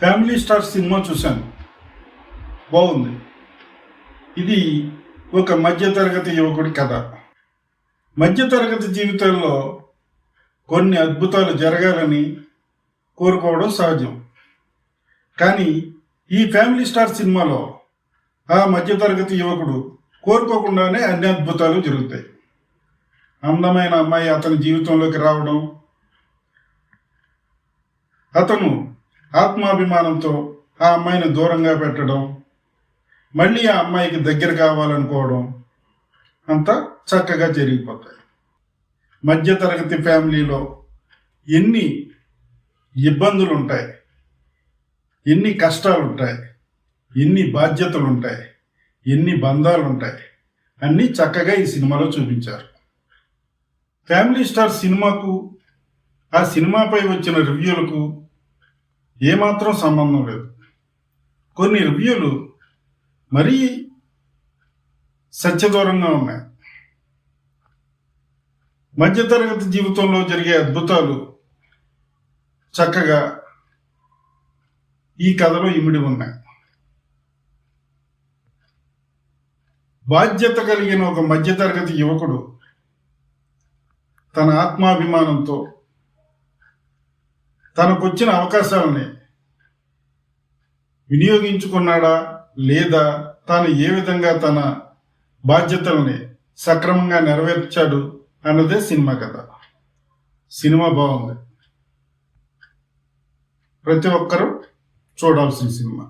Family star cinema చూశాను, బాగుంది. ఇది ఒక మధ్యతరగతి యువకుడి కథ. మధ్యతరగతి జీవితంలో కొన్ని అద్భుతాలు జరగాలని కోరుకోవడం సహజం. కానీ ఈ ఫ్యామిలీ స్టార్ సినిమాలో ఆ మధ్యతరగతి యువకుడు కోరుకోకుండానే అన్ని అద్భుతాలు జరుగుతాయి. అందమైన అమ్మాయి అతని జీవితంలోకి రావడం, అతను ఆత్మాభిమానంతో ఆ అమ్మాయిని దూరంగా పెట్టడం, మళ్ళీ ఆ అమ్మాయికి దగ్గర కావాలనుకోవడం అంతా చక్కగా జరిగిపోతాయి. మధ్యతరగతి ఫ్యామిలీలో ఎన్ని ఇబ్బందులు ఉంటాయి, ఎన్ని కష్టాలు ఉంటాయి, ఎన్ని బాధ్యతలు ఉంటాయి, ఎన్ని బంధాలు ఉంటాయి, అన్నీ చక్కగా ఈ సినిమాలో చూపించారు. ఫ్యామిలీ స్టార్ సినిమాకు ఆ సినిమాపై వచ్చిన రివ్యూలకు ఏమాత్రం సంబంధం లేదు. కొన్ని రివ్యూలు మరీ సత్యదూరంగా ఉన్నాయి. మధ్యతరగతి జీవితంలో జరిగే అద్భుతాలు చక్కగా ఈ కథలో ఇమిడి ఉన్నాయి. బాధ్యత కలిగిన ఒక మధ్యతరగతి యువకుడు తన ఆత్మాభిమానంతో తనకొచ్చిన అవకాశాలని వినియోగించుకున్నాడా లేదా, తాను ఏ విధంగా తన బాధ్యతల్ని సక్రమంగా నెరవేర్చాడు అన్నదే సినిమా కథ. సినిమా బాగుంది, ప్రతి ఒక్కరూ చూడాల్సిన సినిమా.